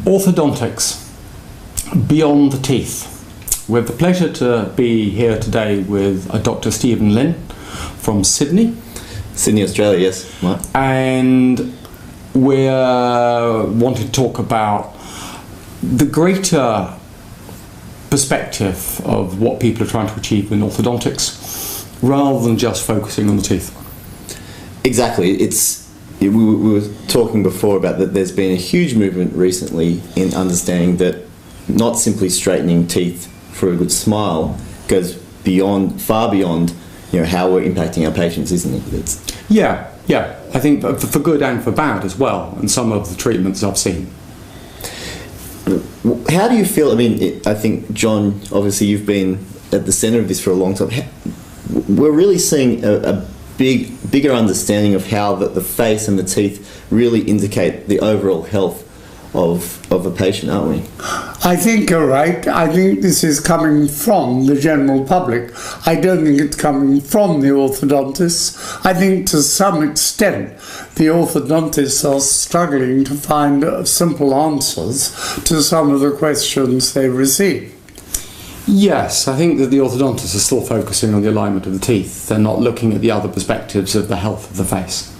Orthodontics Beyond the Teeth. We have the pleasure to be here today with Dr. Stephen Lin from Sydney. Sydney, Australia, yes. Right. And we're wanting to talk about the greater perspective of what people are trying to achieve in orthodontics rather than just focusing on the teeth. Exactly. We were talking before about that there's been a huge movement recently in understanding that not simply straightening teeth for a good smile goes far beyond, how we're impacting our patients, isn't it? Yeah. I think for good and for bad as well, and some of the treatments I've seen. How do you feel? I mean, I think, John, obviously you've been at the centre of this for a long time. We're really seeing a bigger understanding of how the face and the teeth really indicate the overall health of a patient, aren't we? I think you're right. I think this is coming from the general public. I don't think it's coming from the orthodontists. I think to some extent the orthodontists are struggling to find simple answers to some of the questions they receive. Yes, I think that the orthodontists are still focusing on the alignment of the teeth. They're not looking at the other perspectives of the health of the face.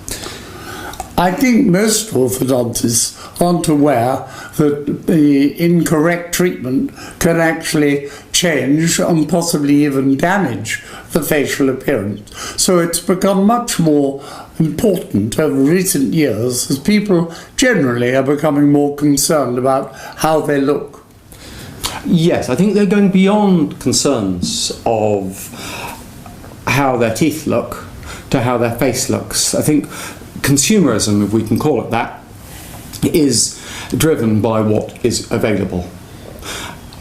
I think most orthodontists aren't aware that the incorrect treatment can actually change and possibly even damage the facial appearance. So it's become much more important over recent years as people generally are becoming more concerned about how they look. Yes, I think they're going beyond concerns of how their teeth look to how their face looks. I think consumerism, if we can call it that, is driven by what is available.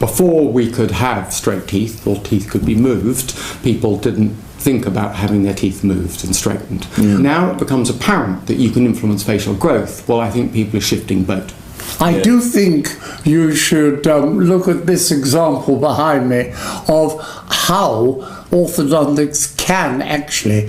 Before we could have straight teeth or teeth could be moved, people didn't think about having their teeth moved and straightened. Now it becomes apparent that you can influence facial growth. Well, I think people are shifting boat. I do think you should look at this example behind me of how orthodontics can actually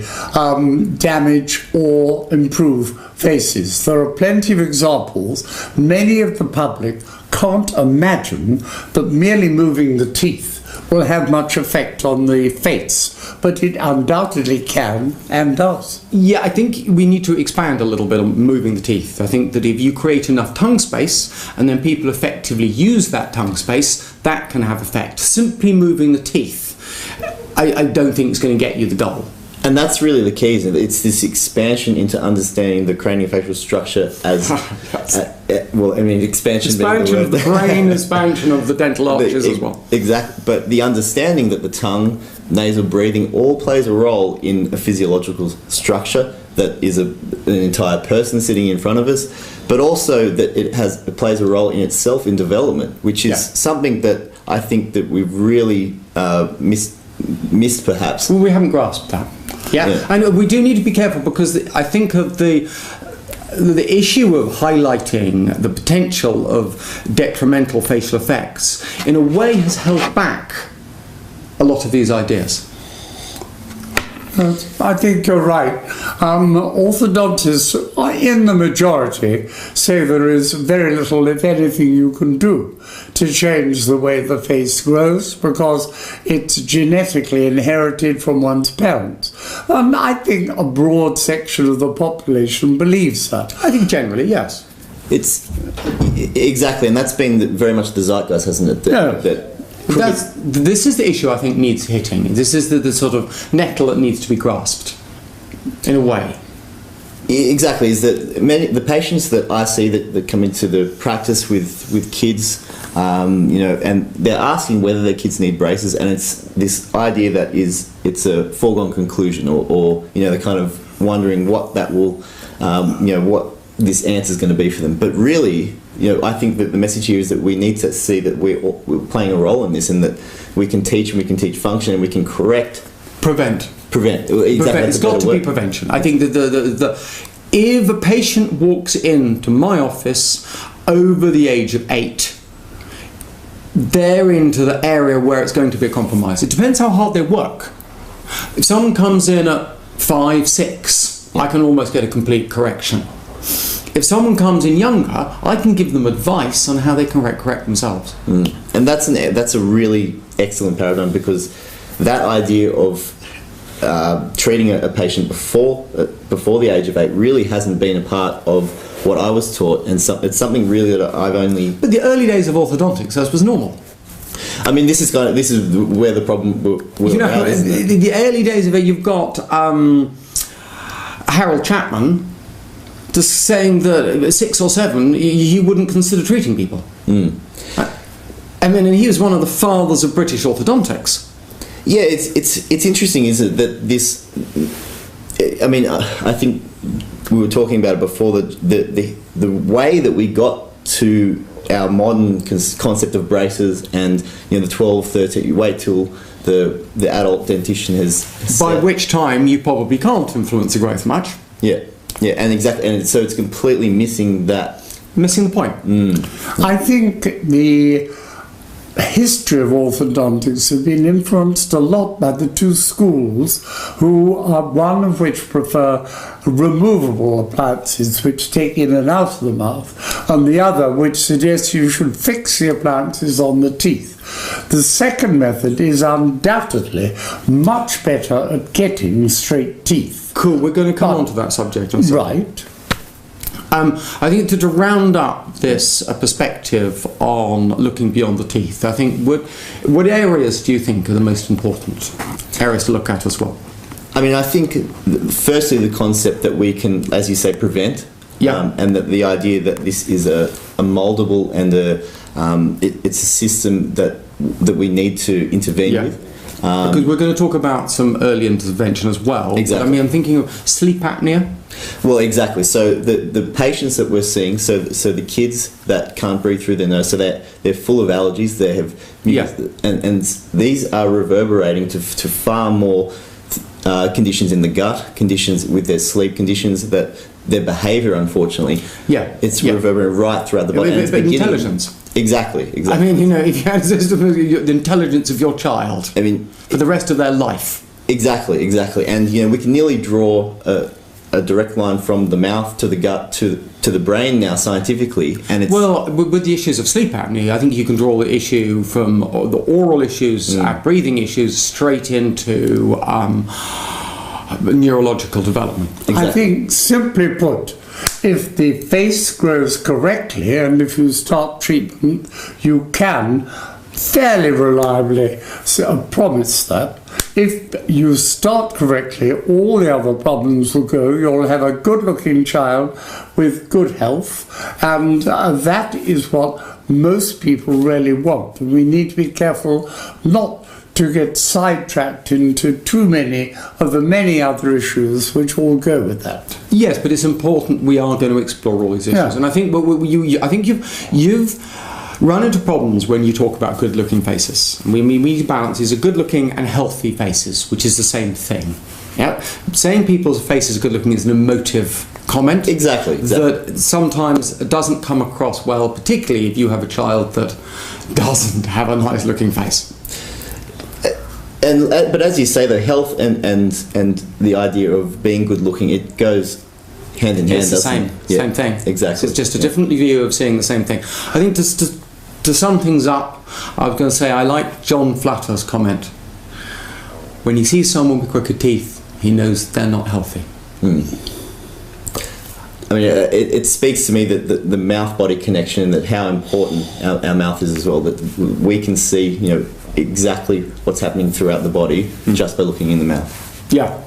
damage or improve faces. There are plenty of examples. Many of the public can't imagine that merely moving the teeth will have much effect on the face, but it undoubtedly can and does. Yeah, I think we need to expand a little bit on moving the teeth. I think that if you create enough tongue space and then people effectively use that tongue space, that can have effect. Simply moving the teeth, I don't think it's going to get you the goal. And that's really the key, isn't it? It's this expansion into understanding the craniofacial structure as, expansion of the brain, expansion of the dental arches as well. Exactly, but the understanding that the tongue, nasal breathing, all plays a role in a physiological structure that is an entire person sitting in front of us, but also that it plays a role in itself in development, which is something that I think that we've really missed perhaps. Well, we haven't grasped that. Yeah, and we do need to be careful because I think of the issue of highlighting the potential of detrimental facial effects in a way has held back a lot of these ideas. I think you're right. Orthodontists, in the majority, say there is very little, if anything, you can do to change the way the face grows because it's genetically inherited from one's parents. And I think a broad section of the population believes that. I think generally, yes. It's exactly, and that's been very much the zeitgeist, hasn't it? This is the issue I think needs hitting. This is the sort of nettle that needs to be grasped, in a way. Exactly, is that the patients that I see that come into the practice with kids, and they're asking whether their kids need braces, and it's this idea that it's a foregone conclusion, or they're kind of wondering what that will, what this answer is going to be for them. But really, I think that the message here is that we need to see that we're playing a role in this, and that we can teach function, and we can correct. Prevent. Exactly. It's got to be prevention. I think that if a patient walks into my office over the age of 8, they're into the area where it's going to be a compromise. It depends how hard they work. If someone comes in at 5, 6, I can almost get a complete correction. if someone comes in younger, I can give them advice on how they can correct themselves. And that's a really excellent paradigm, because that idea of treating a patient before the age of 8 really hasn't been a part of what I was taught, and it's something really that I've only... But the early days of orthodontics, that was normal. I mean, this is where the problem will arise, isn't it? The early days of it, you've got Harold Chapman just saying that at 6 or 7 you wouldn't consider treating people. I mean, and he was one of the fathers of British orthodontics. Yeah, it's interesting, isn't it, that this... I mean, I think we were talking about it before, the way that we got to our modern concept of braces and, you know, the 12, 13... You wait till the adult dentition has... By which time you probably can't influence the growth much. Yeah, and exactly, and so it's completely missing that... Missing the point. I think the history of orthodontics has been influenced a lot by the two schools, who are one of which prefer removable appliances which take in and out of the mouth, and the other which suggests you should fix the appliances on the teeth. The second method is undoubtedly much better at getting straight teeth. Cool, we're going to come on to that subject. Right. I think to round up this perspective on looking beyond the teeth, I think what areas do you think are the most important areas to look at as well? I mean, I think firstly the concept that we can, as you say, prevent, and that the idea that this is a mouldable and it's a system that we need to intervene with. Because we're going to talk about some early intervention as well. Exactly. I mean, I'm thinking of sleep apnea. Well, exactly. So the patients that we're seeing, so the kids that can't breathe through their nose, so they're full of allergies. They have and these are reverberating to far more conditions in the gut, conditions with their sleep, conditions that their behaviour, unfortunately. It's reverberating right throughout the body. But intelligence. Exactly. I mean, you know, if you had a system of the intelligence of your child, I mean, for the rest of their life. Exactly. And, you know, we can nearly draw a direct line from the mouth to the gut to the brain now, scientifically. And it's... Well, with the issues of sleep apnea, I think you can draw the issue from the oral issues, breathing issues, straight into neurological development. Exactly. I think, simply put, if the face grows correctly and if you start treatment, you can fairly reliably promise that if you start correctly, all the other problems will go. You'll have a good-looking child with good health, and that is what most people really want. And we need to be careful not to get sidetracked into too many of the many other issues which all go with that. Yes, but it's important we are going to explore all these issues, and I think I think you've run into problems when you talk about good-looking faces. We need to balance these are good-looking and healthy faces, which is the same thing. Yeah, saying people's faces are good-looking is an emotive comment. Exactly. That sometimes doesn't come across well, particularly if you have a child that doesn't have a nice-looking face. But as you say, the health and the idea of being good-looking, it goes hand in hand. It's the same thing. Exactly. So it's just a different view of seeing the same thing. I think to sum things up, I was going to say I like John Flatter's comment. When he sees someone with crooked teeth, he knows they're not healthy. I mean, it speaks to me that the mouth-body connection, and that how important our mouth is as well. That we can see, you know, exactly what's happening throughout the body just by looking in the mouth. Yeah.